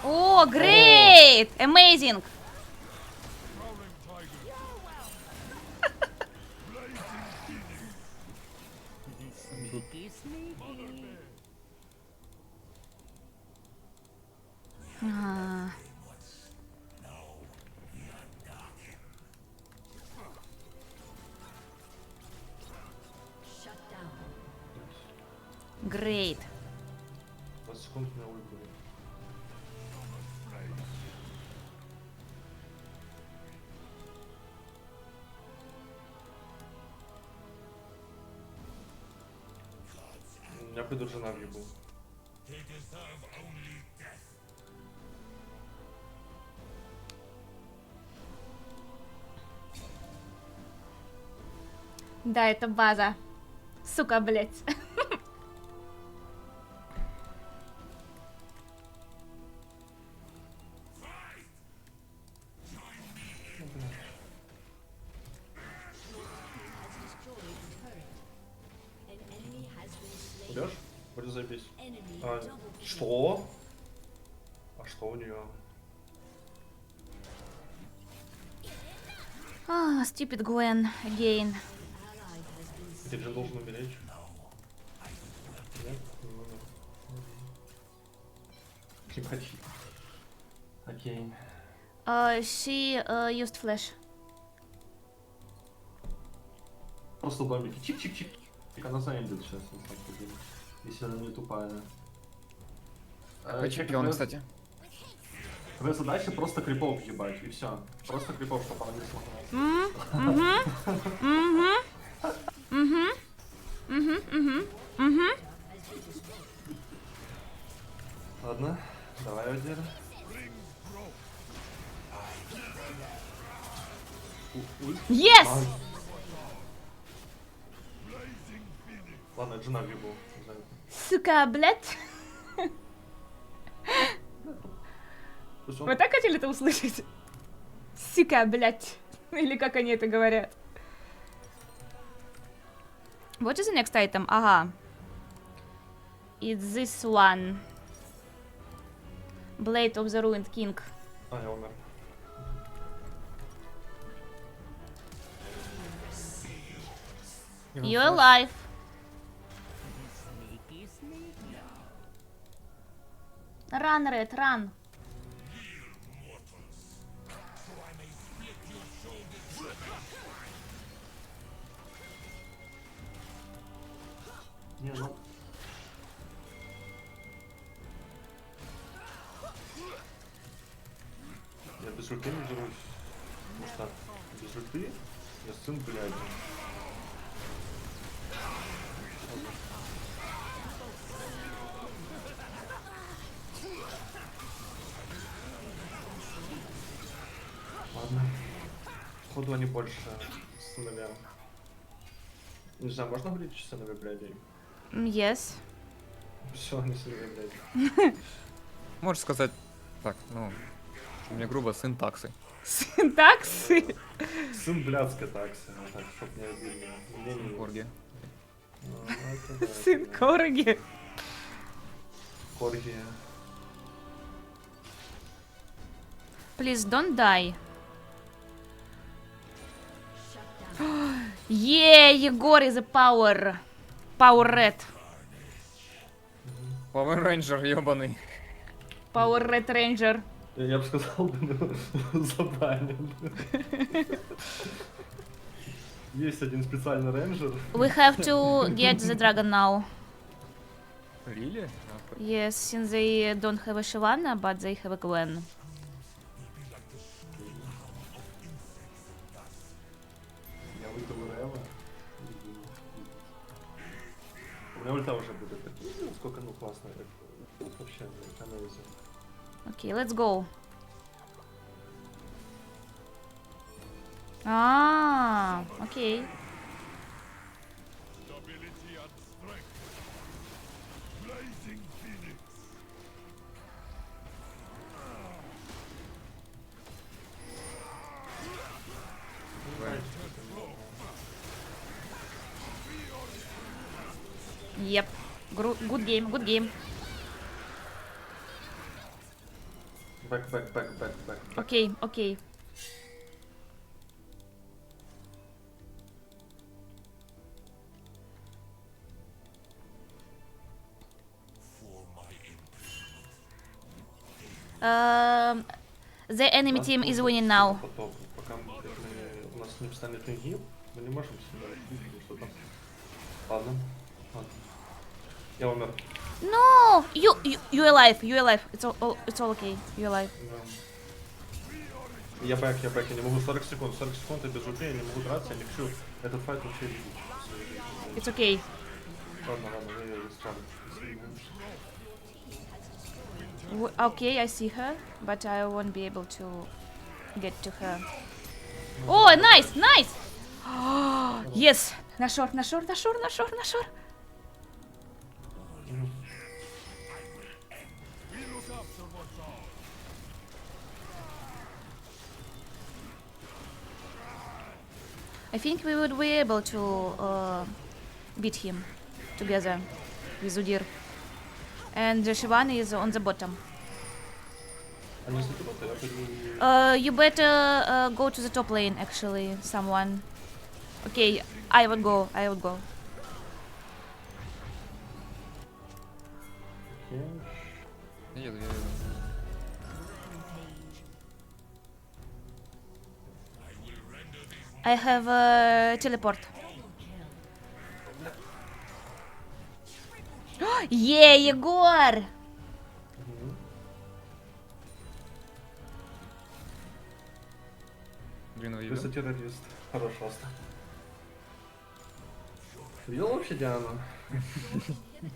Oh, great! Amazing! А. Great. 20 секунд у меня ульт будет. Я пойду жена в ебу. They deserve only death. Да, это база. Сука, блять. Has destroyed a turret. An enemy has been slain. Идешь? Вроде заебись. Enemy А, double kill. что? А что у нее? А, stupid Gwen again. Ally has been slain. Ты же должен умереть. Нет? Ну, не хочу. Окей. She used flash. Просто домики. Чик-чик-чик. Она заедет сейчас, на самом деле. Если она не тупая. Какой чемпион, кстати? Твоя задача просто крипов ебать, и все. Просто крипов, чтобы она не смогла. Ладно, давай один. Yes! Ладно, жена в ебу. за это. Сука, блять. То есть он- Вы так хотели это услышать? Сука, блять. Или как они это говорят? What is the next item? Ага. It's this one. Blade of the Ruined King. А, я умер. You're alive. Sneaky, sneaky. Run, Red, run. Не, ну. Я без ульты не дерусь. Потому что без ульты я сын блядь. Ладно. Походу они больше сыновья. Не знаю, можно говорить сыновья блядей? Yes. Все, они сыновья блядей. Можешь сказать так, ну, у меня грубо сын таксы. Синтаксы. Сын блядской таксы, вот так, чтоб не обидно. Мне не Корги. Ну, это да, Сын это да. Корги. Корги. Please don't die. Yeah, Егор is a power. Power Red. Power Ranger ебаный. Power Red Ranger. Я бы сказал, забанен. Есть один специальный рейнджер. We have to get the dragon now. Really? Yes, since they don't have a Shyvana, but they have a Gwen. Я вытащил Рева. У меня ульта уже будет. Сколько, ну, классно. Это вообще, это amazing. Okay, let's go. Ah, okay. Stability and strength. Blazing Phoenix. Yep. Good game, good game. Бэк. Окей, окей. For my The enemy team is winning now. Потом, пока у нас не встанет ингиб, мы не можем сюда, что там. Ладно. Я умер. No! You alive, you alive. It's all okay. You alive. Да. Я бэк, я не могу 40 секунд, я без ульты, я не могу драться, я не хочу этот файт вообще видеть. It's okay. Ладно, я справлюсь. Okay, I see her, but I won't be able to get to her. Oh, nice, nice! Yes! На шор. I think we would be able to beat him together with Udyr. And Shivan is on the bottom. А если ты бота, я пойду... You better go to the top lane, actually, someone. Okay, I would go. Я еду. I have teleport. Yeah, Егор! Блин, Ты увидел? террорист. Хорош, Аста. Видел вообще Диану?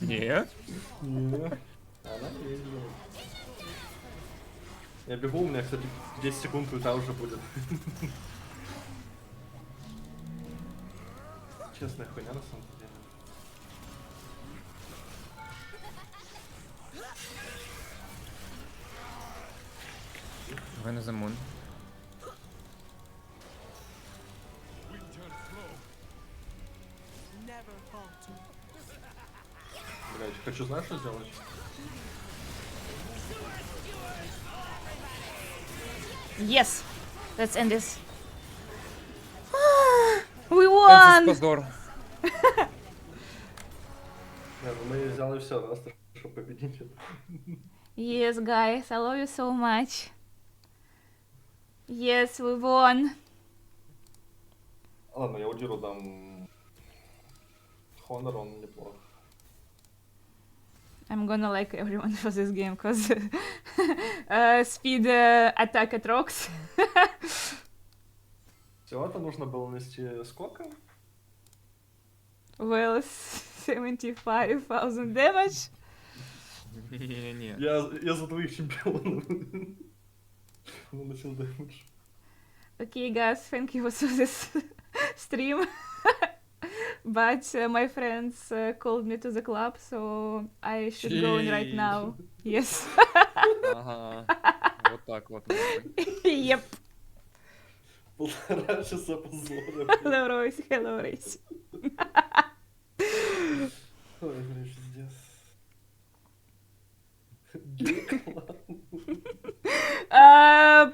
Нет. Нет. Она ездила. Я бегу, у меня, кстати, 10 секунд ульта уже будет. Честная хуйня на самом деле. When is the moon? Блять, хочу, знаешь, что сделать? Yes! Let's end this. We Это won! позор. Не, ну мы взяли все, раз, чтобы победить. Yes, guys, I love you so much. Yes, we won. Ладно, я Удиру дам Хонор, он неплох. I'm gonna like everyone for this game, cause speed attack at rocks. Всего-то нужно было нести сколько? Well, 75,000 damage. Не-не-не. Я за двоих чемпионов наносил дэмэдж. Okay, guys, thank you for this stream. But my friends called me to the club, so I should go in right now. Yes. Ага. Вот так вот. Yep. Полтора часа позора. Hello, Royce. Hello, Royce. Ой, блин, пиздец.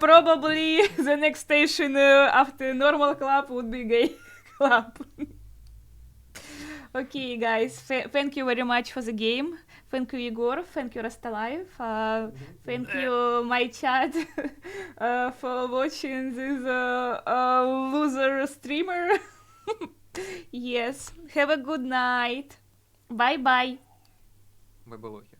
Probably the next station after normal club would be gay club. Okay, guys, thank you very much for the game. Thank you, Igor. Thank you, Rastalive. Thank you, my chat, for watching this loser streamer. Yes, have a good night. Bye-bye. Бабалохи.